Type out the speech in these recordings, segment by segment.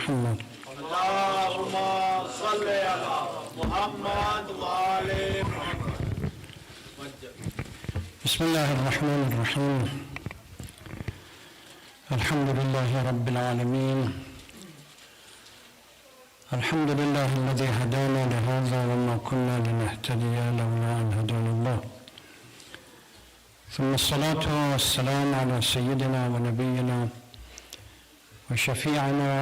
محمد. اللهم صل على محمد وآل محمد. بسم الله الرحمن الرحيم. الحمد لله رب العالمين. الحمد لله الذي هدانا لهذا وما كنا لنهتدي لولا أن هدانا الله. ثم الصلاة والسلام على سيدنا ونبينا وشفيعنا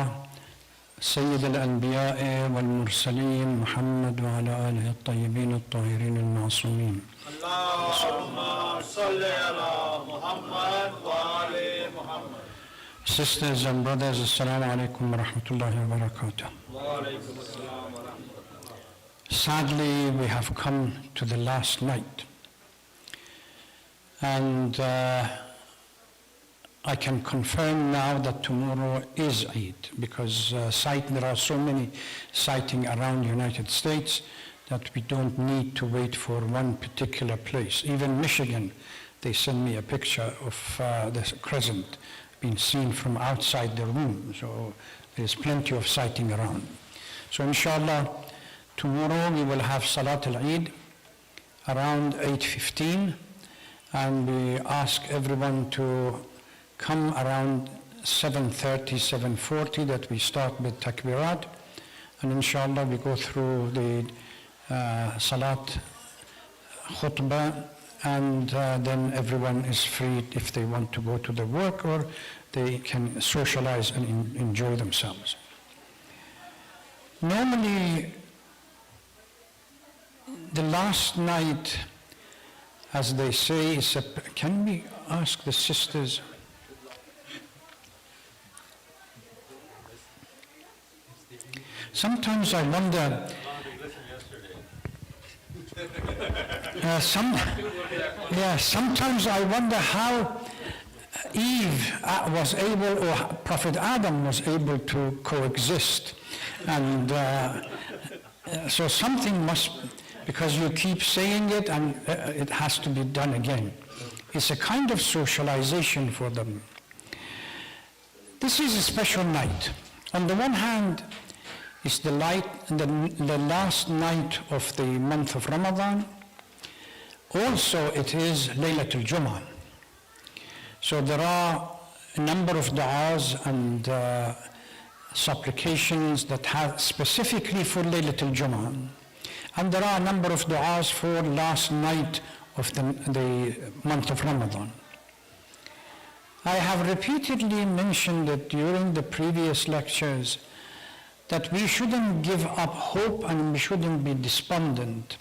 سيد الأنبياء والمرسلين محمد وعلى آله الطيبين الطاهرين المعصومين. اللهم صل على محمد وآل محمد. Sisters and brothers, Assalamu alaikum wa rahmatullahi wa barakatuh. Sadly, we have come to the last night. And I can confirm now that tomorrow is Eid, because there are so many sighting around the United States that we don't need to wait for one particular place. Even Michigan, they send me a picture of the crescent being seen from outside the room. So there's plenty of sighting around. So inshallah, tomorrow we will have Salat al-Eid around 8:15, and we ask everyone to come around 7:30, 7:40, that we start with Takbirat, and inshallah we go through the Salat Khutbah, and then everyone is free if they want to go to their work, or they can socialize and enjoy themselves. Normally, the last night, as they say, is can we ask the sisters? Sometimes I wonder, sometimes I wonder how Eve was able, or Prophet Adam was able to coexist. And so something must, because you keep saying it and it has to be done again. It's a kind of socialization for them. This is a special night. On the one hand, it's the last night of the month of Ramadan. Also, it is Laylatul Jum'ah. So there are a number of du'as and supplications that have specifically for Laylatul Jum'ah. And there are a number of du'as for last night of the month of Ramadan. I have repeatedly mentioned it during the previous lectures that we shouldn't give up hope and we shouldn't be despondent.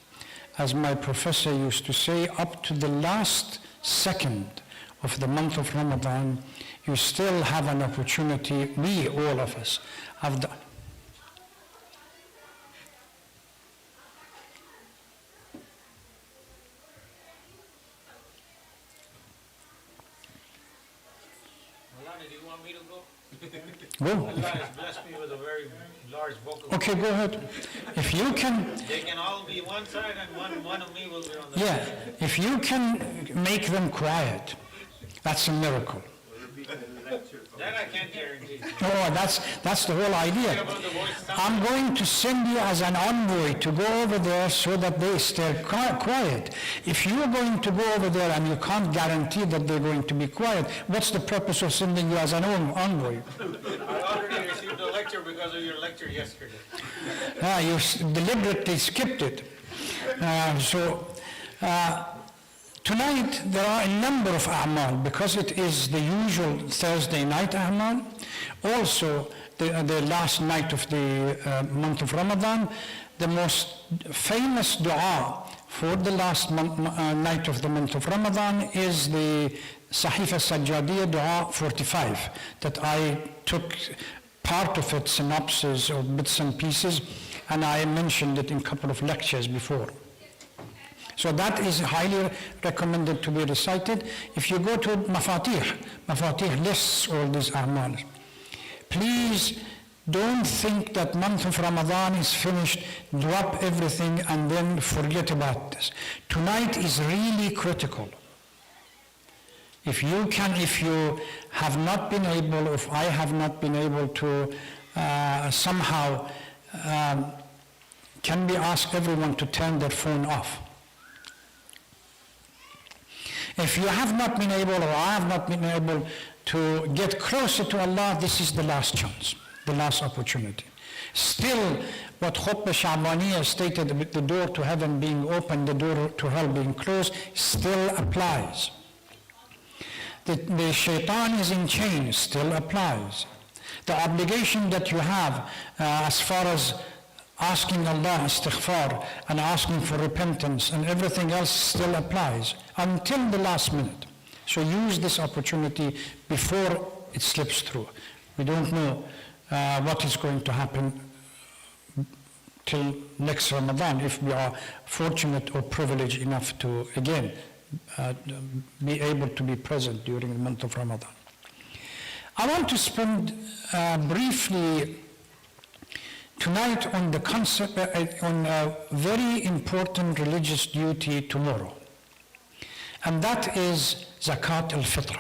As my professor used to say, up to the last second of the month of Ramadan, you still have an opportunity, we, all of us, have the... Molana, do you want me to go? Go. Allah has blessed me with a very large vocal. Okay, go ahead. If you can... They can all be one side and one of me will be on the Yeah, other. if you can make them quiet, that's a miracle. That I can't guarantee. Oh, that's the whole idea. I'm going to send you as an envoy to go over there so that they stay quiet. If you're going to go over there and you can't guarantee that they're going to be quiet, what's the purpose of sending you as an envoy? I already received a lecture because of your lecture yesterday. You deliberately skipped it. Tonight, there are a number of a'mal, because it is the usual Thursday night a'mal. Also, the last night of the month of Ramadan, the most famous dua for the last night of the month of Ramadan is the Sahifa Sajjadiyya Dua 45, that I took part of its synopsis or bits and pieces, and I mentioned it in a couple of lectures before. So that is highly recommended to be recited. If you go to Mafatih lists all these a'mal. Please don't think that month of Ramadan is finished, drop everything and then forget about this. Tonight is really critical. If you have not been able, if I have not been able to somehow, can we ask everyone to turn their phone off? If you have not been able, or I have not been able to get closer to Allah, this is the last chance, the last opportunity. Still, what Khutbah Sha'baniyah stated with the door to heaven being open, the door to hell being closed, still applies. The shaitan is in chains, still applies. The obligation that you have as far as asking Allah istighfar and asking for repentance and everything else still applies until the last minute. So use this opportunity before it slips through. We don't know what is going to happen till next Ramadan if we are fortunate or privileged enough to again be able to be present during the month of Ramadan. I want to spend briefly tonight on the concept, on a very important religious duty tomorrow, and that is Zakat al-Fitr.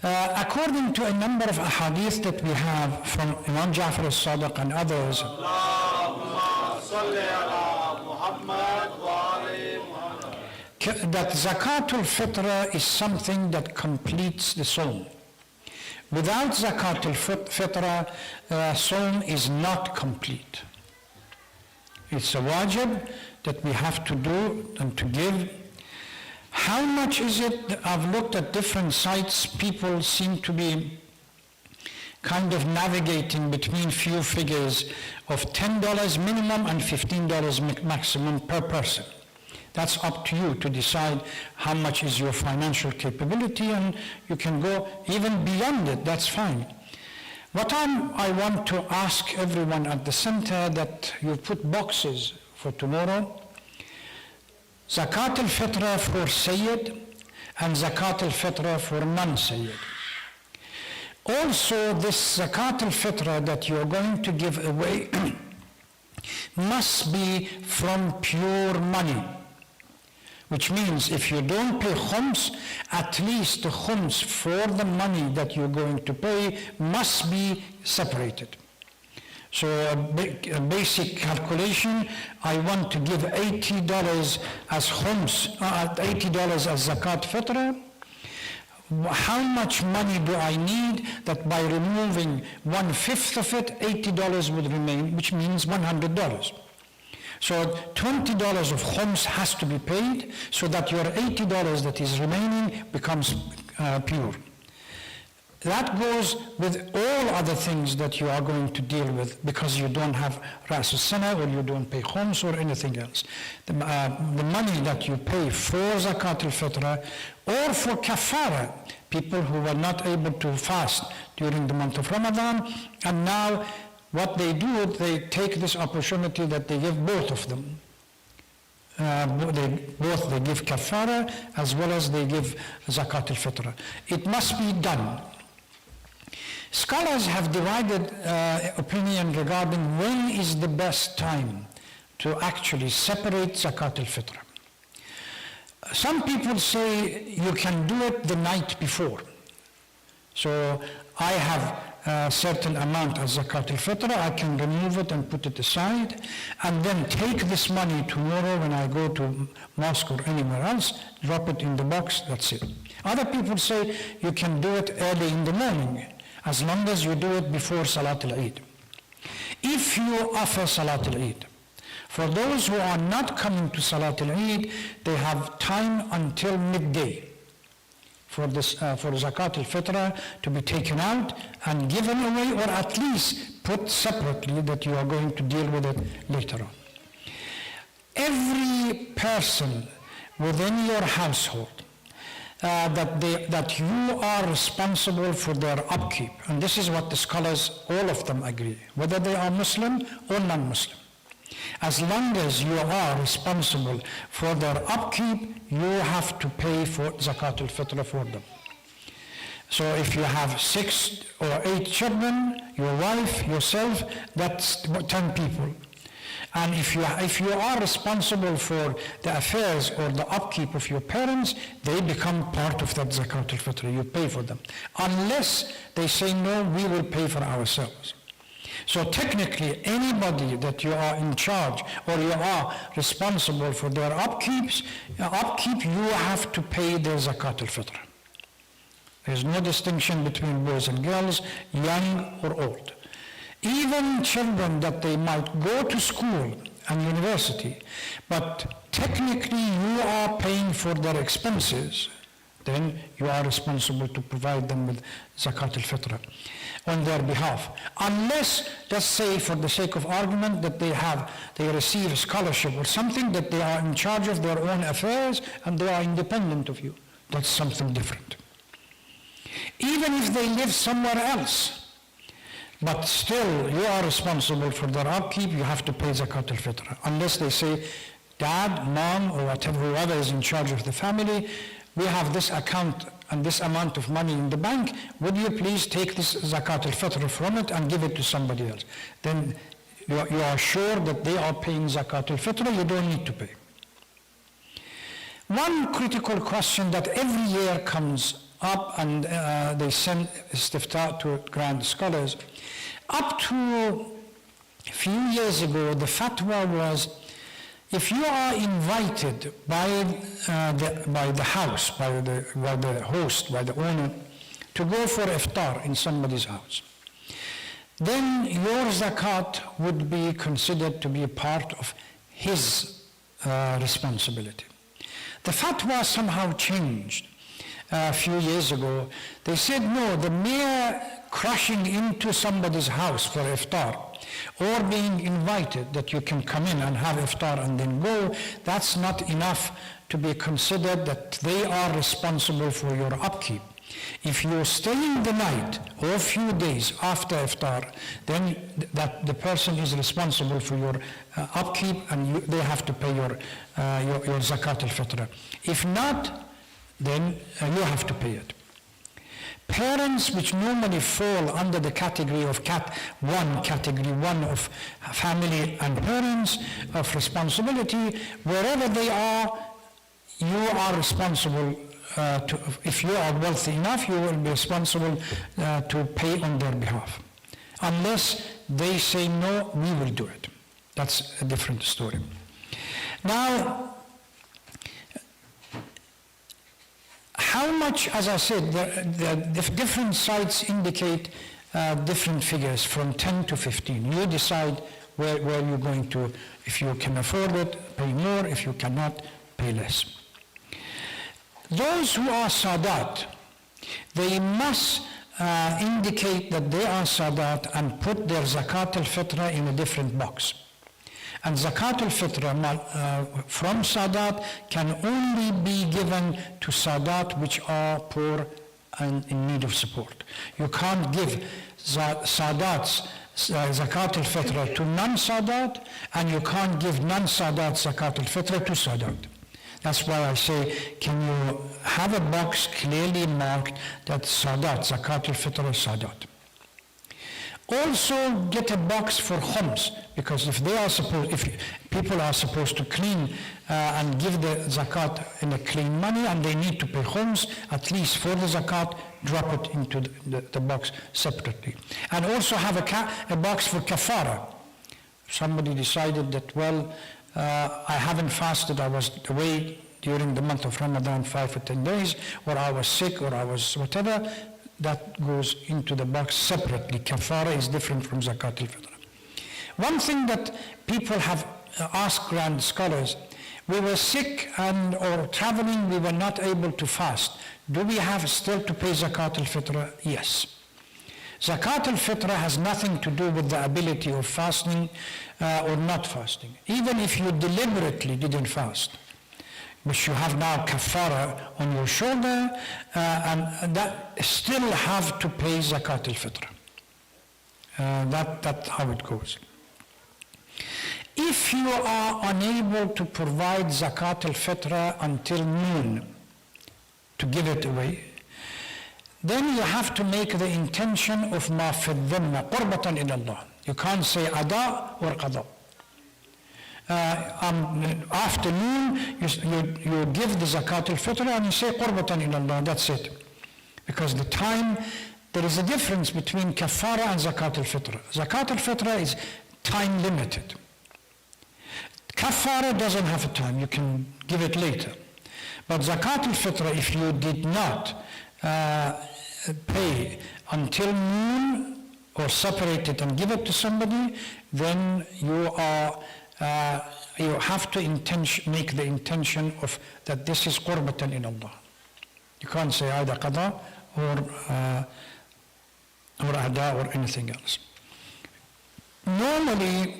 According to a number of ahadith that we have from Imam Ja'far al-Sadiq and others, that Zakat al-Fitr is something that completes the Sawm. Without Zakat al-Fitr, Sawm is not complete. It's a wajib that we have to do and to give. How much is it? I've looked at different sites. People seem to be kind of navigating between few figures of $10 minimum and $15 maximum per person. That's up to you to decide how much is your financial capability, and you can go even beyond it, that's fine. What I want to ask everyone at the center, that you put boxes for tomorrow: Zakat al-Fitr for Sayyid and Zakat al-Fitr for non-Sayyid. Also, this Zakat al-Fitr that you're going to give away must be from pure money. Which means if you don't pay khums, at least the khums for the money that you're going to pay must be separated. So a basic calculation, I want to give $80 as khums, $80 as zakat fitr. How much money do I need that by removing 1/5 of it, $80 would remain, which means $100. So $20 of khums has to be paid so that your $80 that is remaining becomes pure. That goes with all other things that you are going to deal with because you don't have Ras al-Sana or you don't pay khums or anything else. The money that you pay for Zakat al-Fitr or for kafara, people who were not able to fast during the month of Ramadan, and now what they do, they take this opportunity that they give both of them. They give kafara as well as they give zakat al-fitr. It must be done. Scholars have divided opinion regarding when is the best time to actually separate zakat al-fitr. Some people say you can do it the night before. So I have a certain amount of zakat al-fitr, I can remove it and put it aside, and then take this money tomorrow when I go to mosque or anywhere else, drop it in the box, that's it. Other people say you can do it early in the morning, as long as you do it before Salat al-Eid. If you offer Salat al-Eid, for those who are not coming to Salat al-Eid, they have time until midday for Zakat al-Fitr to be taken out and given away, or at least put separately that you are going to deal with it later on. Every person within your household that you are responsible for their upkeep, and this is what the scholars, all of them agree, whether they are Muslim or non-Muslim. As long as you are responsible for their upkeep, you have to pay for Zakat al-Fitr for them. So if you have 6 or 8 children, your wife, yourself, that's 10 people. And if you are responsible for the affairs or the upkeep of your parents, they become part of that zakat al-fitr. You pay for them. Unless they say, no, we will pay for ourselves. So technically, anybody that you are in charge or you are responsible for their upkeep, you have to pay their zakat al-fitr. There's no distinction between boys and girls, young or old. Even children that they might go to school and university, but technically you are paying for their expenses, then you are responsible to provide them with zakat al-fitr on their behalf. Unless, let's say for the sake of argument, that they receive a scholarship or something, that they are in charge of their own affairs and they are independent of you. That's something different. Even if they live somewhere else, but still you are responsible for their upkeep, you have to pay zakat al-fitr. Unless they say, dad, mom, or whatever, whoever is in charge of the family, we have this account and this amount of money in the bank, would you please take this zakat al-fitr from it and give it to somebody else? Then you are sure that they are paying zakat al-fitr, you don't need to pay. One critical question that every year comes up, and they send istifta to grand scholars. Up to a few years ago, the fatwa was, if you are invited by the house, by the host, by the owner, to go for iftar in somebody's house, then your zakat would be considered to be a part of his responsibility. The fatwa somehow changed. A few years ago, they said no, the mere crashing into somebody's house for iftar or being invited that you can come in and have iftar and then go, that's not enough to be considered that they are responsible for your upkeep. If you're staying the night or a few days after iftar, then that the person is responsible for your upkeep and they have to pay your zakat al-fitr. If not, then you have to pay it. Parents, which normally fall under the category of category one of family and parents of responsibility, wherever they are, you are responsible if you are wealthy enough, you will be responsible to pay on their behalf. Unless they say no, we will do it. That's a different story. Now, how much, as I said, the different sites indicate different figures from 10 to 15. You decide where you're going to, if you can afford it, pay more, if you cannot, pay less. Those who are Sadat, they must indicate that they are Sadat and put their Zakat al-Fitra in a different box. And Zakat al-Fitra from Sadat can only be given to Sadat which are poor and in need of support. You can't give Sadat's Zakat al-Fitra to non-Sadat, and you can't give non-Sadat Zakat al-Fitra to Sadat. That's why I say, can you have a box clearly marked that Sadat, Zakat al-Fitr is Sadat. Also get a box for khums, because if people are supposed to clean and give the zakat in a clean money and they need to pay khums, at least for the zakat, drop it into the box separately. And also have a box for kafara. Somebody decided that, well, I haven't fasted, I was away during the month of Ramadan 5 or 10 days, or I was sick, or I was whatever, that goes into the box separately. Kafara is different from Zakat al-Fitr. One thing that people have asked grand scholars, we were sick or traveling, we were not able to fast. Do we have still to pay Zakat al-Fitr? Yes. Zakat al-Fitr has nothing to do with the ability of fasting or not fasting. Even if you deliberately didn't fast, which you have now kafara on your shoulder, and that still have to pay Zakat al-Fitr. That's how it goes. If you are unable to provide Zakat al-Fitr until noon to give it away, then you have to make the intention of ma fi dhamma qurbatan ila Allah. You can't say ada or qada. afternoon, you give the zakat al-fitr and you say qurbatan ilallah, that's it. Because the time, there is a difference between kafara and zakat al-fitr. Zakat al-fitr is time limited. Kafara doesn't have a time, you can give it later. But zakat al-fitr, if you did not pay until noon or separate it and give it to somebody, then you have to make the intention of that this is qurbatan in Allah. You can't say either qada or ada or anything else. Normally,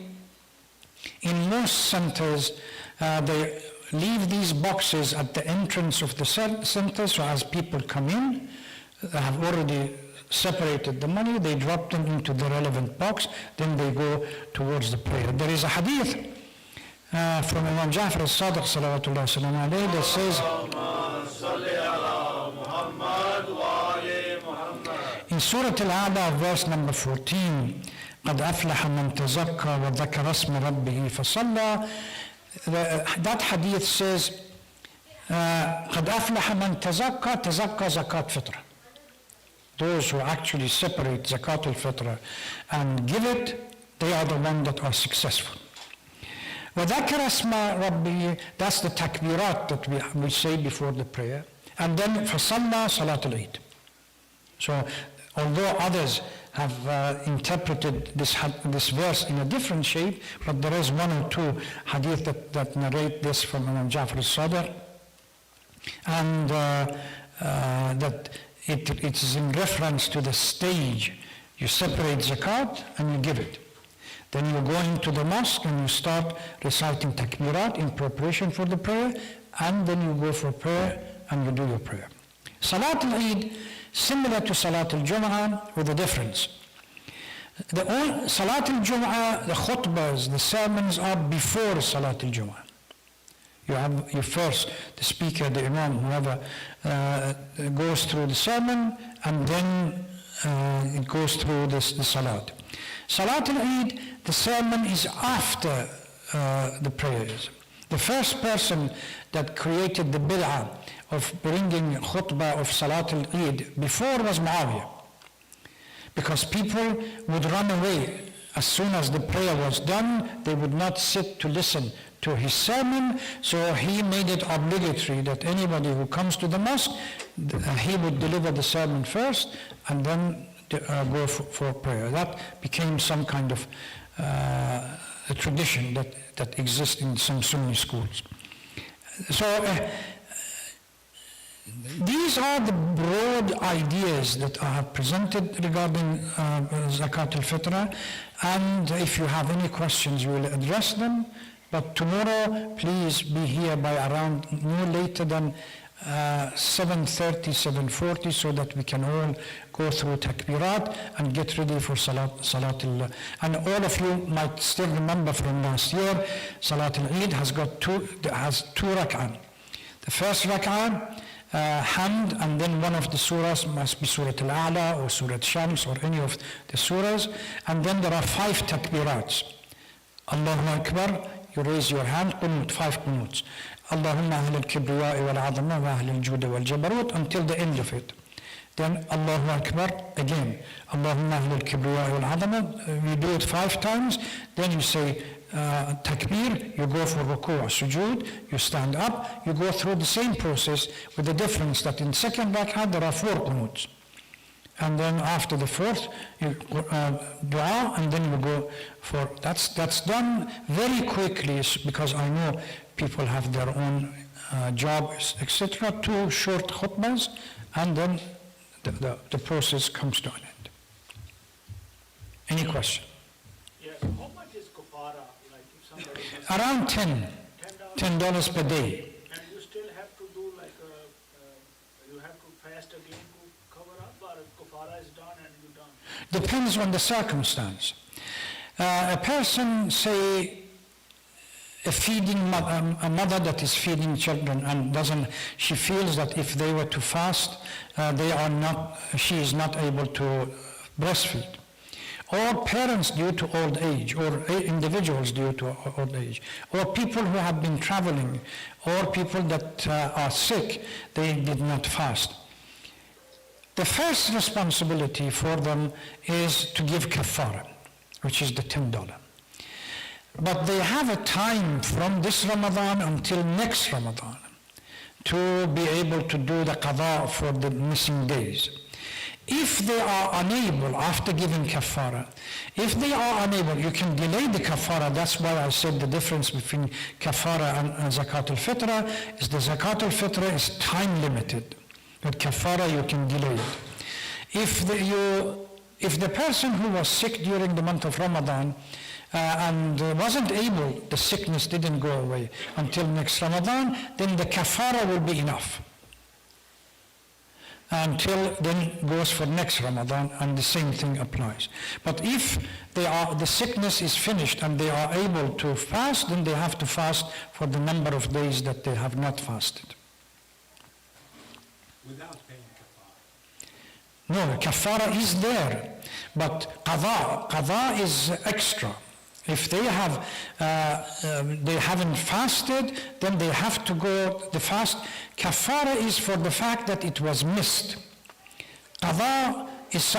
in most centers, they leave these boxes at the entrance of the center, so as people come in, they have already separated the money, they drop them into the relevant box, then they go towards the prayer. There is a hadith from Imam Ja'far al-Sadiq salawatullah salam alayhi that says in Surah Al-A'la, verse number 14, قَدْ أَفْلَحَ مَنْ تَزَكَّى وَذَكَرَ اسْمَ رَبِّهِ فَصَلَّى. That hadith says قَدْ أَفْلَحَ مَنْ تَزَكَّى zakat fitra. Those who actually separate zakat al-fitra and give it, they are the ones that are successful. وَذَكَرَ اسْمَ رَبِّهِ, that's the takbirat that we say before the prayer. And then فَصَلَّى صَلَاةُ الْعِيدِ. So, although others have interpreted this verse in a different shape, but there is one or two hadith that narrate this from Imam Ja'far al-Sadiq, and that it is in reference to the stage. You separate zakat and you give it. Then you go into the mosque and you start reciting takbirat in preparation for the prayer, and then you go for prayer and you do your prayer. Salat al-Eid, similar to Salat al-Jum'ah, with a difference. Salat al-Jum'ah, the khutbahs, the sermons are before Salat al-Jum'ah. You first, the speaker, the imam, whoever, goes through the sermon, and then it goes through the salat. Salat al-Eid, the sermon is after the prayers. The first person that created the bid'ah of bringing khutbah of Salat al-Eid before was Muawiyah. Because people would run away. As soon as the prayer was done, they would not sit to listen to his sermon, so he made it obligatory that anybody who comes to the mosque, he would deliver the sermon first and then go for prayer. That became some kind of a tradition that exists in some Sunni schools. So these are the broad ideas that I have presented regarding Zakat al-Fitra, and if you have any questions, we will address them. But tomorrow, please be here by around no later than 7:30, 7:40, so that we can all go through takbirat and get ready for Salat al. And all of you might still remember from last year, Salat al-Eid has two rak'ah. The first rak'ah, Hamd, and then one of the surahs must be Surah Al-A'la or Surah Shams or any of the surahs. And then there are 5 takbirats. Allahu Akbar, you raise your hand, qunut, 5 qunuts. Allahumma ahl al-kibriya'i wal-'azama wa ahl al-jud wal-jabarut, until the end of it. Then Allahu Akbar again. Allahumma ahl al-kibriya'i wal-'azama, you do it 5 times. Then you say takbir, you go for ruku' sujood, you stand up, you go through the same process, with the difference that in second rak'ah there are 4 qunuts. And then after the fourth, you dua, and then you go for, that's done very quickly, because I know people have their own jobs, etc. 2 short khutbahs, and then the process comes to an end. Any question? Yeah, how much is kafara? Like if somebody has Around $10 per day. and you still have to do like you have to fast again to cover up, or kafara is done and you're done? Depends on the circumstance. A person, say, a mother that is feeding children and she feels that if they were to fast, she is not able to breastfeed. or parents due to old age, or individuals due to old age, or people who have been traveling, or people that are sick, they did not fast. The first responsibility for them is to give kafara, which is the $10. But they have a time from this Ramadan until next Ramadan to be able to do the qada for the missing days. If they are unable, after giving kafara, if they are unable, you can delay the kafara. That's why I said the difference between kafara and zakat al-fitra is the zakat al-fitra is time limited. With kafara you can delay it. If the person who was sick during the month of Ramadan and wasn't able, the sickness didn't go away until next Ramadan, then the kafara will be enough. Until then goes for next Ramadan, and the same thing applies. But if the sickness is finished and they are able to fast, then they have to fast for the number of days that they have not fasted. Without paying kafara. No, kafara is there, but qada is extra. If they haven't fasted, then they have to go the fast. Kafara is for the fact that it was missed. Qada is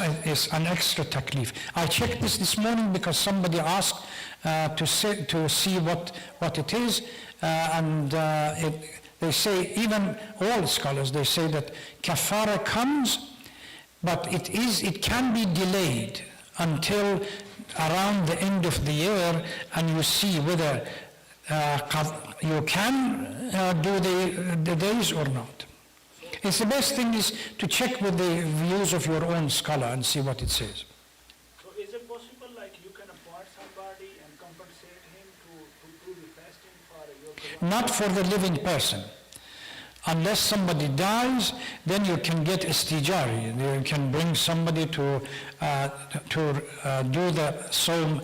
an extra taklif. I checked this morning because somebody asked to see what it is, and they say, even all scholars, they say that kafara comes, but it can be delayed until around the end of the year, and you see whether you can do the days or not. It's the best thing is to check with the views of your own scholar and see what it says. So is it possible like you can appoint somebody and compensate him to do the fasting for your qada? Not for the living person. Unless somebody dies, then you can get istijari. You can bring somebody to do the sawm,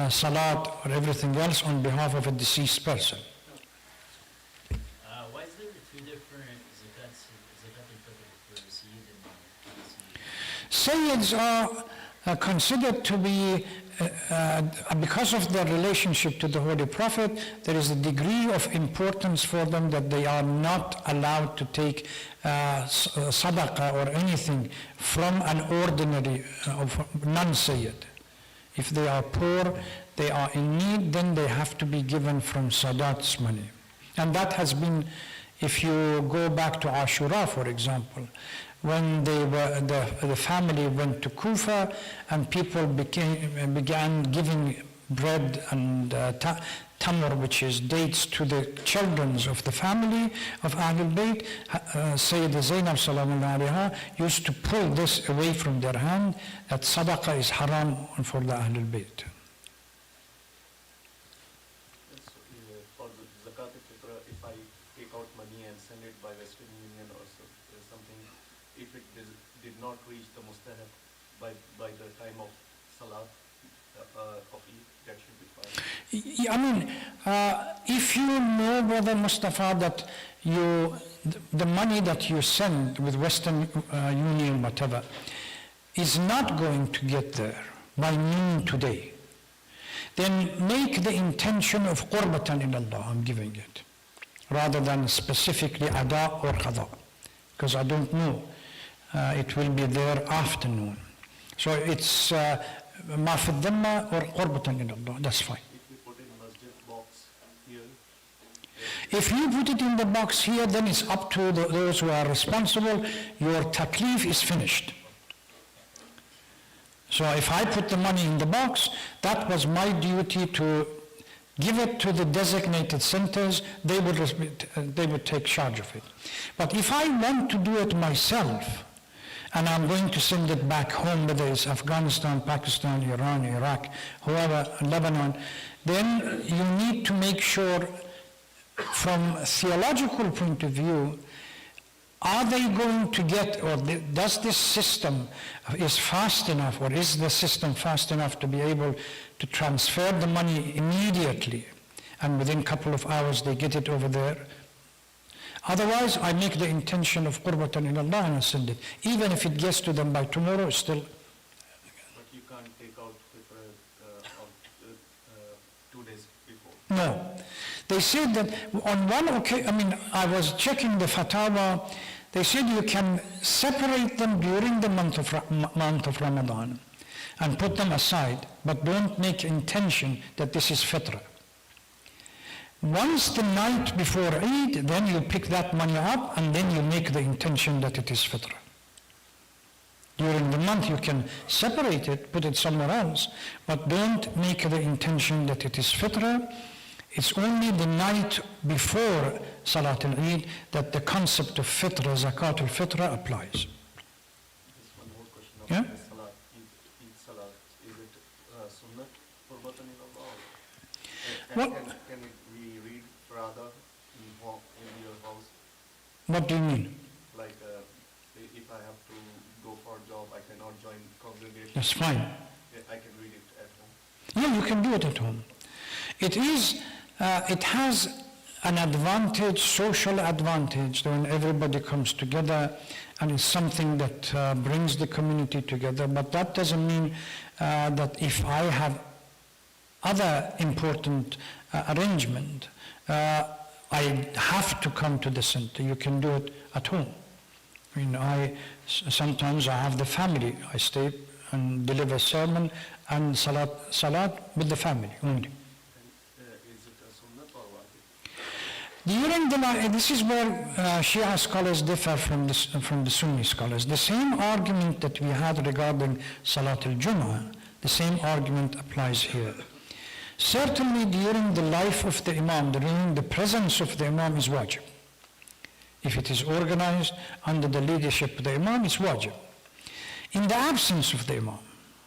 salat, or everything else on behalf of a deceased person. Why is there two different zakat al-fitr for Sayyid and Sayyids are considered to be, because of their relationship to the Holy Prophet, there is a degree of importance for them that they are not allowed to take sadaqah or anything from an ordinary non-Sayyid. If they are poor, they are in need, then they have to be given from Sadat's money. And that has been, if you go back to Ashura, for example, when the family went to Kufa and people began giving bread and tamr, which is dates, to the children of the family of Ahlul Bayt, Sayyida Zainab sallallahu alayha used to pull this away from their hand, that sadaqah is haram for the Ahlul Bayt. For the zakat al-fitra, if I take out money and send it by Western Union or something, if it did not reach the mustahab by the time of salat of Eid, that should be fine. I mean, if you know, Brother Mustafa, that the money that you send with Western Union, whatever, is not going to get there by noon today, then make the intention of qurbatan ilallah, I'm giving it, rather than specifically ada or qada, because I don't know. It will be there afternoon. So it's ma fi dhamma or qurbatan ilallah, that's fine. If we put in masjid box here, If you put it in the box here, then it's up to those who are responsible. Your taklif is finished. So if I put the money in the box, that was my duty to give it to the designated centers. They would take charge of it. But if I want to do it myself, and I'm going to send it back home, whether it's Afghanistan, Pakistan, Iran, Iraq, whoever, Lebanon, then you need to make sure, from a theological point of view, are they going to get, or does this system is fast enough, or is the system fast enough to be able to transfer the money immediately, and within a couple of hours they get it over there? Otherwise, I make the intention of qurbatan ilallah and I send it. Even if it gets to them by tomorrow, still. but you can't take out Fitr of 2 days before? No. They said that on one occasion, I was checking the fatwa, they said you can separate them during the month of Ramadan and put them aside, but don't make intention that this is fitra. Once the night before Eid, then you pick that money up and then you make the intention that it is fitra. During the month you can separate it, put it somewhere else, but don't make the intention that it is fitra. It's only the night before Salat al-Eid that the concept of fitra, zakat al-fitra applies. Just one more question Yeah? about the Salat, Eid Salat. Is it sunnat qurbatan ilallah? What- Can we read Farada in your house? What do you mean? Like if I have to go for a job, I cannot join congregation. That's fine. I can read it at home. Yeah, you can do it at home. It has an advantage, social advantage, when everybody comes together, and it's something that brings the community together. But that doesn't mean that if I have other important arrangement, I have to come to the center. You can do it at home. Sometimes I have the family. I stay and deliver sermon and salat with the family only. And is it a sunnat or wajib? During the night, this is where Shia scholars differ from the Sunni scholars. The same argument that we had regarding Salat al-Jum'ah, the same argument applies here. Certainly during the life of the Imam, during the presence of the Imam is wajib. If it is organized under the leadership of the Imam, it's wajib. In the absence of the Imam,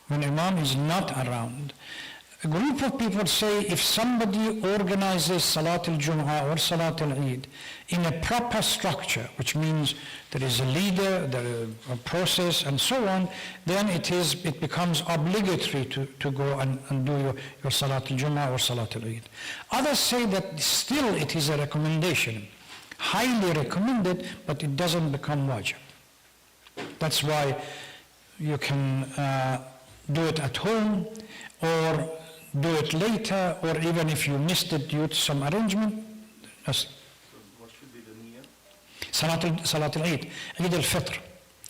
when Imam is not around, a group of people say if somebody organizes Salat al-Jum'ah or Salat al-Eid in a proper structure, which means there is a leader, there is a process and so on, then it becomes obligatory to go and do your Salat al-Jum'ah or Salat al-Eid. Others say that still it is a recommendation, highly recommended, but it doesn't become wajib. That's why you can do it at home or do it later, or even if you missed it due to some arrangement. So what should be the niyyah? Salat al-Eid, Eid al-Fitr.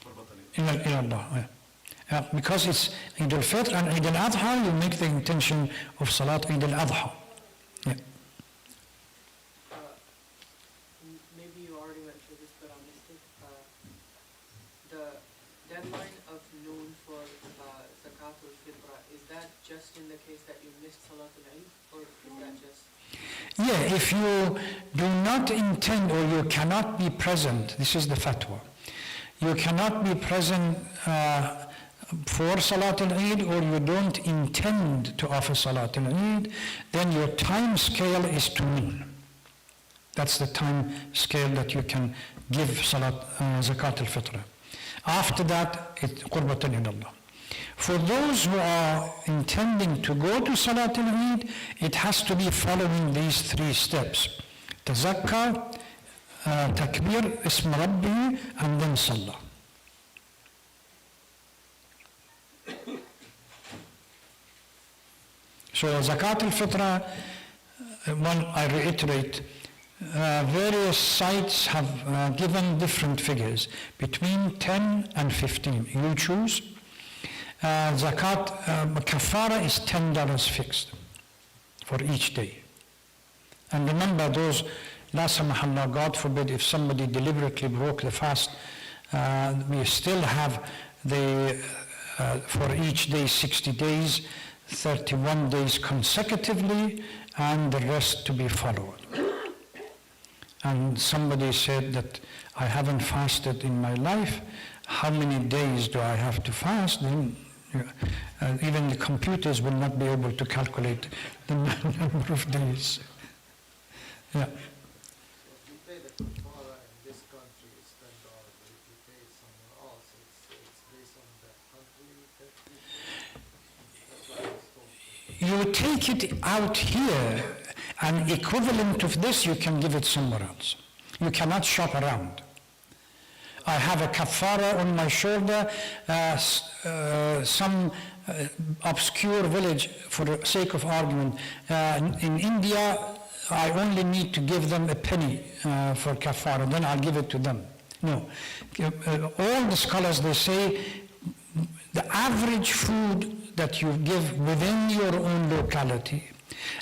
Qurbatan ilallah. Because it's Eid al-Fitr and Eid al-Adha, you make the intention of Salat Eid al-Adha. Yeah. Maybe you already went through this, but I missed it. The deadline of noon for Zakat al-Fitra, is that just in the case that you missed Salat al-Eid, or is that just... Yeah, if you do not intend or you cannot be present, this is the fatwa. You cannot be present for Salat al-Eid, or you don't intend to offer Salat al-Eid, then your time scale is to noon. That's the time scale that you can give Zakat al-Fitr. After that, it's Qurbatan ilallah. For those who are intending to go to Salat al-Eid, it has to be following these 3 steps. Tazakka, Takbir, Ism Rabbi, and then Salah. So Zakat al-Fitra, I reiterate, various sites have given different figures, between 10 and 15. You choose. Zakat, kafara is $10 fixed for each day. And remember those, la samahallah, God forbid, if somebody deliberately broke the fast, we still have for each day 60 days, 31 days consecutively, and the rest to be followed. And somebody said that I haven't fasted in my life. How many days do I have to fast? Then even the computers will not be able to calculate the number of days. Yeah. So if you pay the kafara in this country, it's $10. But if you pay it somewhere else, it's based on the country that You take it out here, and equivalent of this, you can give it somewhere else. You cannot shop around. I have a kafara on my shoulder, some obscure village, for the sake of argument, in India, I only need to give them a penny for kafara, then I'll give it to them. No. All the scholars, they say, the average food that you give within your own locality,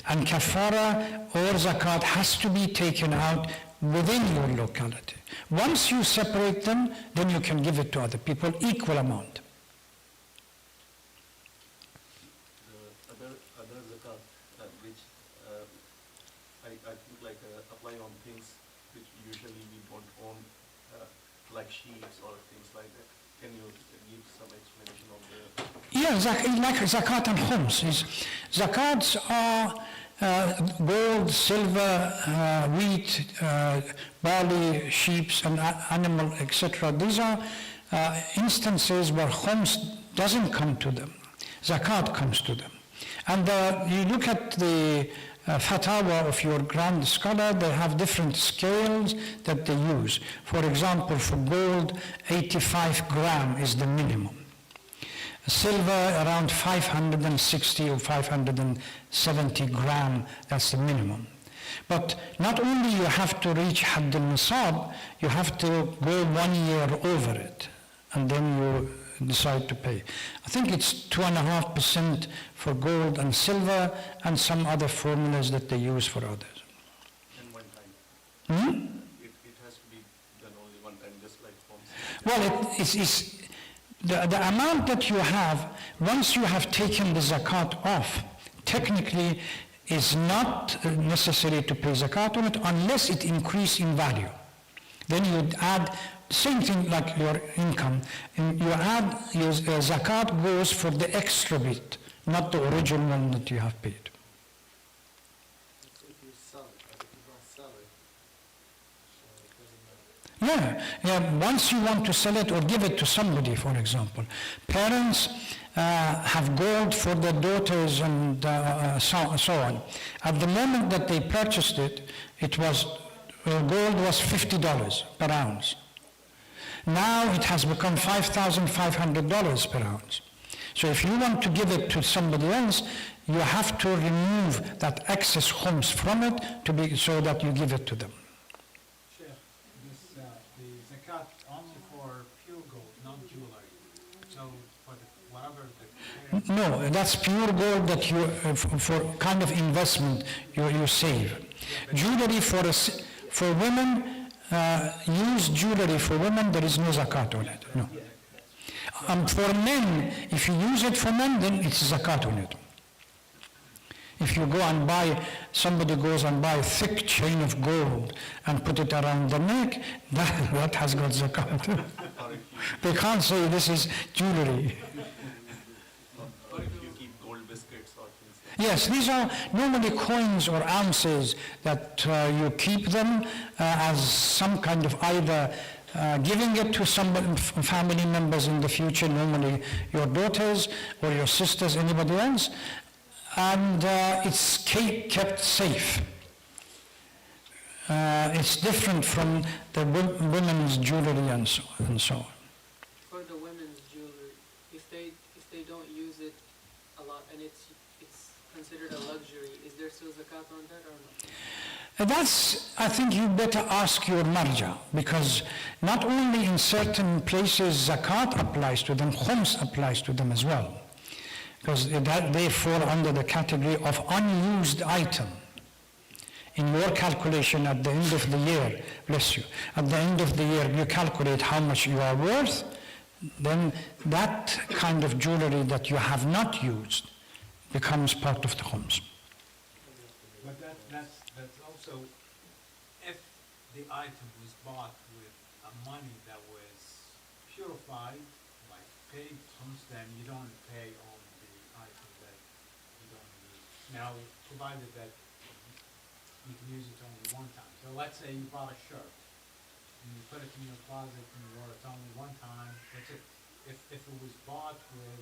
and kafara or zakat has to be taken out within your locality. Once you separate them, then you can give it to other people, equal amount. The other zakat, which I think like apply on things which usually we don't own, like sheep or things like that. Can you give some explanation of the? Yeah, like zakat and khums. Zakats are gold, silver, wheat, barley, sheep, and animal, etc. These are instances where khums doesn't come to them. Zakat comes to them. And you look at the fatwa of your grand scholar, they have different scales that they use. For example, for gold, 85 gram is the minimum. Silver, around 560 or 570 gram, that's the minimum. But not only you have to reach Hadd al-Nisab, you have to go 1 year over it, and then you decide to pay. I think it's 2.5% for gold and silver, and some other formulas that they use for others. And one time. It has to be done only one time, just like homes. Well, it's the amount that you have, once you have taken the zakat off, technically is not necessary to pay zakat on it unless it increase in value. Then you add, same thing like your income, and you add, your zakat goes for the extra bit, not the original one that you have paid. That's if you sell it, but if you don't sell it, so it doesn't matter. Yeah, once you want to sell it or give it to somebody, for example. Parents have gold for their daughters and so on. At the moment that they purchased it, gold was $50 per ounce. Now it has become $5,500 per ounce. So if you want to give it to somebody else, you have to remove that excess khums from it so that you give it to them. Sheikh, the zakat only for pure gold, not jewelry. So for whatever the No, that's pure gold that you, for kind of investment, you save. Jewelry for women, use jewelry for women, there is no zakat on it. No. For men, if you use it for men, then it's zakat on it. If you go and somebody goes and buy a thick chain of gold and put it around the neck, that has got zakat. They can't say this is jewelry. Or if you keep gold biscuits or things. Yes, these are normally coins or ounces that you keep them as some kind of either giving it to some family members in the future, normally your daughters or your sisters, anybody else, and it's kept safe. It's different from the women's jewelry and so on. For the women's jewelry, if they don't use it a lot and it's considered a luxury, is there still zakat on that or not? That's, I think you better ask your marja, because not only in certain places zakat applies to them, khums applies to them as well. Because they fall under the category of unused item. In your calculation at the end of the year, bless you, at the end of the year you calculate how much you are worth, then that kind of jewelry that you have not used becomes part of the khums. But that's also, if the item was bought with money that was purified, like paid khums, then you don't pay on the item that you don't use. Now, provided that you can use it only one time. So let's say you bought a shirt, and you put it in your closet and you wore it only one time, that's it. If it was bought with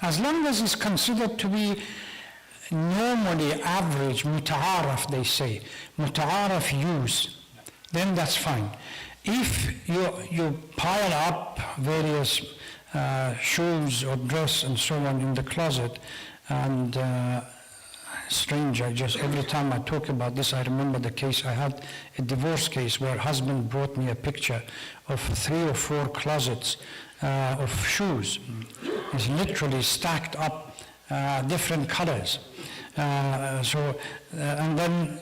As long as it's considered to be normally average, muta'araf they say, muta'araf use, then that's fine. If you pile up various shoes or dress and so on in the closet, and strange, every time I talk about this, I remember the case. I had a divorce case where husband brought me a picture of 3 or 4 closets of shoes. It's literally stacked up, different colors. And then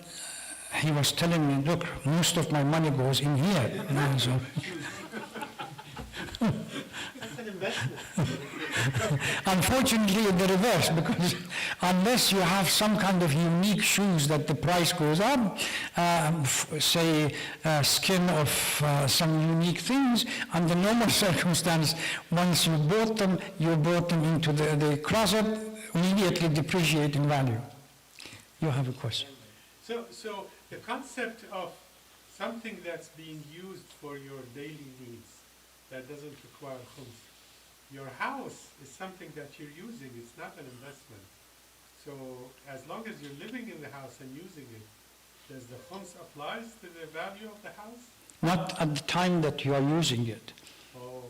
he was telling me, look, most of my money goes in here. So, That's an investment. unfortunately, the reverse, because unless you have some kind of unique shoes that the price goes up, say skin of some unique things, under normal circumstance, once you bought them into the closet, immediately depreciate in value. You have a question. So the concept of something that's being used for your daily needs, that doesn't require khums. Your house is something that you're using, it's not an investment. So as long as you're living in the house and using it, does the khums applies to the value of the house? Not at the time that you are using it. Oh,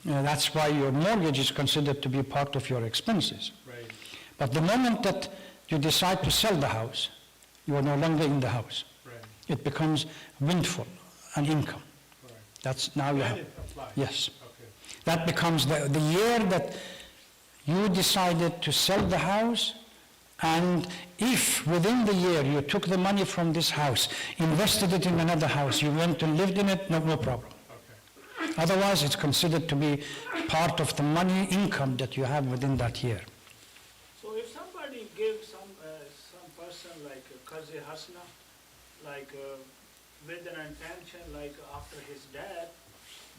That's why your mortgage is considered to be part of your expenses. right, But the moment that you decide to sell the house, you are no longer in the house. right, It becomes windfall and income. correct. That's now you Then have. it applies? Yes. Okay, That becomes the year that you decided to sell the house, and if within the year you took the money from this house, invested it in another house, you went and lived in it, no problem. okay. Otherwise, it's considered to be part of the money income that you have within that year. So if somebody gives some person like Qazi Hasna, like with an intention, like after his death,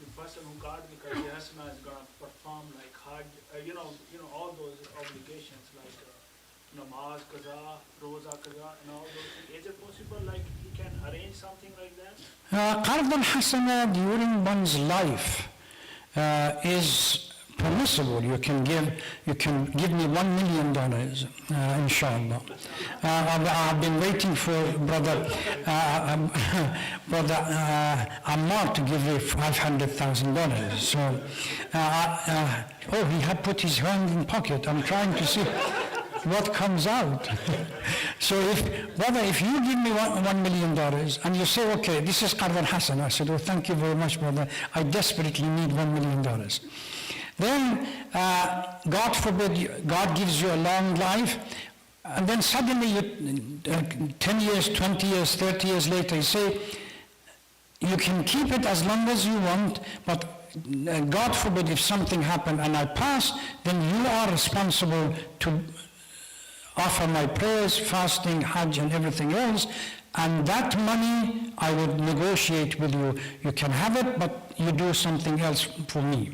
the person who got the Qazi Hasna is going to perform like Hajj, all those obligations like namaz, qaza, roza, qaza, and all those things. Is it possible like he can arrange something like that? Qard al-Hasana during one's life is permissible. You can give me $1 million, inshallah. I've been waiting for brother Ammar to give me $500,000. So, he had put his hand in pocket. I'm trying to see what comes out. So if you give me $1 million and you say, okay, this is Qard al-Hasan, I said, oh, thank you very much, brother. I desperately need $1 million. Then, God forbid, God gives you a long life, and then suddenly 10 years, 20 years, 30 years later, you say, you can keep it as long as you want, but God forbid if something happened and I pass, then you are responsible to offer my prayers, fasting, Hajj, and everything else, and that money I would negotiate with you. You can have it, but you do something else for me.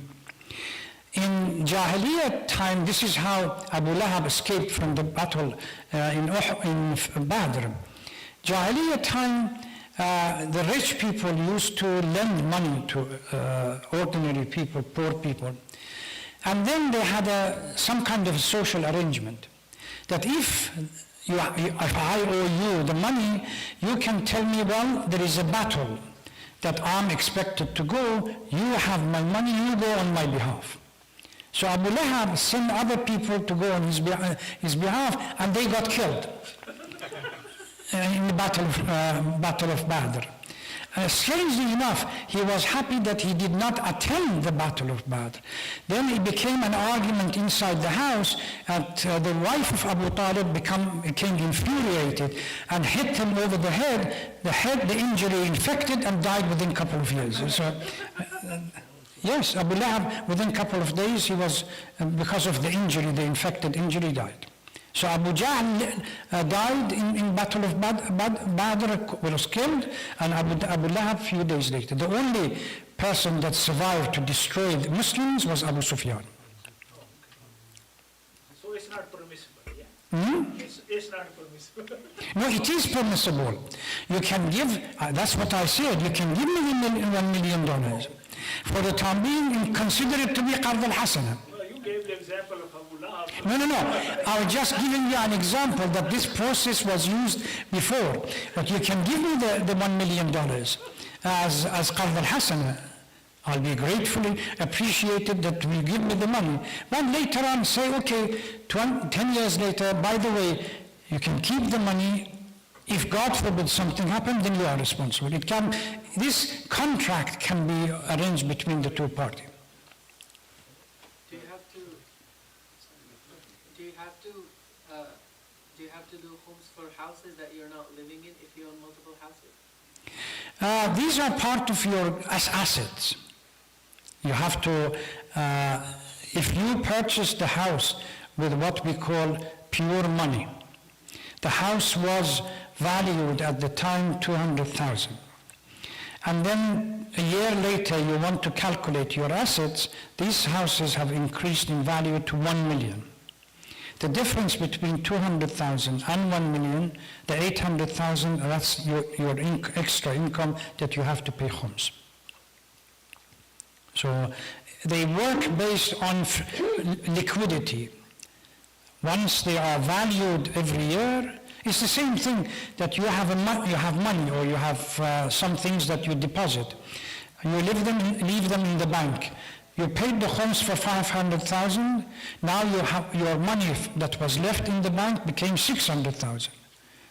In Jahiliyyah time, this is how Abu Lahab escaped from the battle in Badr. Jahiliyyah time, the rich people used to lend money to ordinary people, poor people. And then they had some kind of social arrangement that if I owe you the money, you can tell me, well, there is a battle that I'm expected to go, you have my money, you go on my behalf. So Abu Lahab sent other people to go on his behalf, and they got killed in the battle of Badr. Strangely enough, he was happy that he did not attend the Battle of Badr. Then it became an argument inside the house, and the wife of Abu Talib became infuriated and hit him over the head. The injury infected and died within a couple of years. So, yes, Abu Lahab, within a couple of days, he was, because of the injury, the infected injury, died. So Abu Jahl died in Battle of Badr, was killed, and Abu Lahab few days later. The only person that survived to destroy the Muslims was Abu Sufyan. So it's not permissible, yeah? It's not permissible. No, it is permissible. You can give, that's what I said, you can give me $1 million. For the time being, and consider it to be Qard al-Hasana. Well, you gave the example of Abu Lahab. No. I was just giving you an example that this process was used before. But you can give me the $1 million. as qard al-hasana. I'll be gratefully appreciated that you give me the money. But later on say, okay, 10 years later, by the way, you can keep the money. If God forbid something happened, then you are responsible. This contract can be arranged between the two parties. Do you have to do homes for houses that you're not living in if you own multiple houses? These are part of your assets. You have to, if you purchase the house with what we call pure money, the house was valued at the time 200,000. And then a year later you want to calculate your assets, these houses have increased in value to 1 million. The difference between 200,000 and 1 million, the 800,000, that's your extra income that you have to pay homes. So they work based on liquidity. Once they are valued every year, it's the same thing that you have money or you have some things that you deposit. You leave them in the bank. You paid the homes for 500,000. Now you have your money that was left in the bank became 600,000.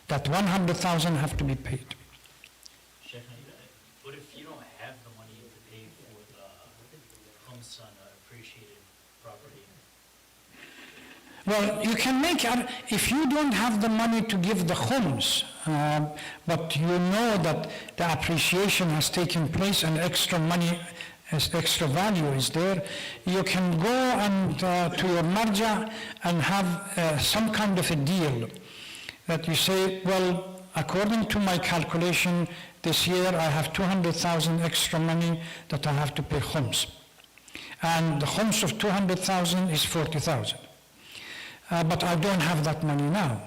That 100,000 have to be paid. Sheikh, what if you don't have the money to pay for the homes on appreciated property? Well, you can make, if you don't have the money to give the homes, but you know that the appreciation has taken place and extra money, extra value is there, you can go and to your marja and have some kind of a deal that you say, well, according to my calculation, this year I have 200,000 extra money that I have to pay homes. And the homes of 200,000 is 40,000. But I don't have that money now.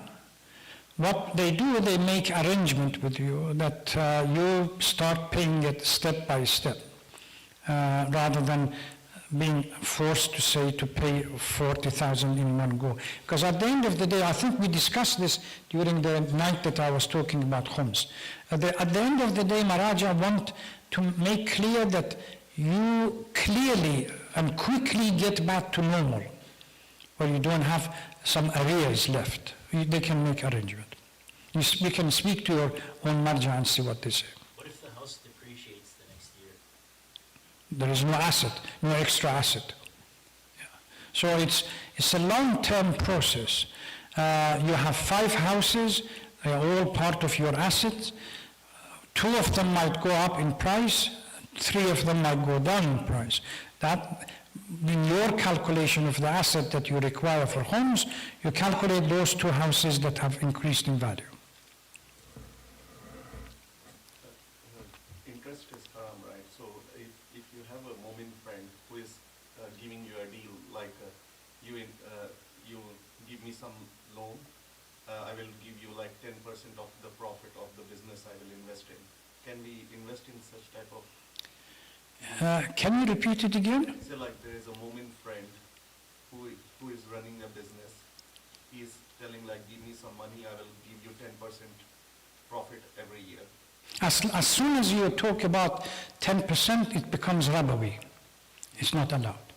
What they do, they make arrangement with you that you start paying it step by step, rather than being forced to say to pay 40,000 in one go. Because at the end of the day, I think we discussed this during the night that I was talking about homes. At the end of the day, Maharaja want to make clear that you clearly and quickly get back to normal, or you don't have some arrears left. They can make arrangement. We can speak to your own marja and see what they say. What if the house depreciates the next year? There is no asset, no extra asset. Yeah. So it's a long-term process. You have 5 houses, they are all part of your assets. 2 of them might go up in price, 3 of them might go down in price. That, in your calculation of the asset that you require for homes, you calculate those 2 houses that have increased in value. Interest is haram, right? So if you have a moment friend who is giving you a deal, like you give me some loan, I will give you like 10% of the profit of the business I will invest in. Can we invest in such type of? Can you repeat it again? So like there is a moment friend who is running a business. He's telling like, give me some money, I will give you 10% profit every year. As soon as you talk about 10%, it becomes rabawi. It's not allowed.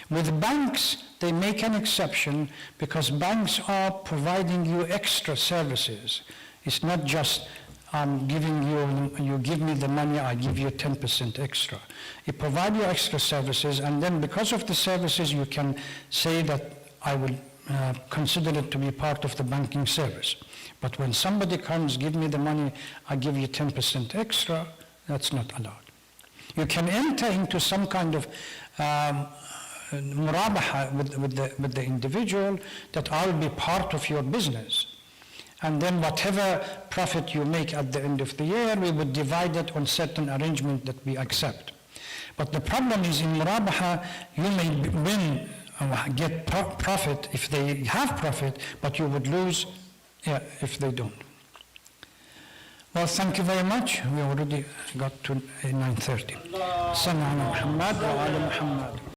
With banks, they make an exception because banks are providing you extra services. It's not just giving you give me the money, I give you 10% extra. You provide you extra services, and then because of the services, you can say that I will consider it to be part of the banking service. But when somebody comes, give me the money, I give you 10% extra, that's not allowed. You can enter into some kind of murabaha with the individual that I'll be part of your business. And then whatever profit you make at the end of the year, we would divide it on certain arrangement that we accept. But the problem is in murabaha, you may win or get profit if they have profit, but you would lose if they don't. Well, thank you very much. We already got to 9:30.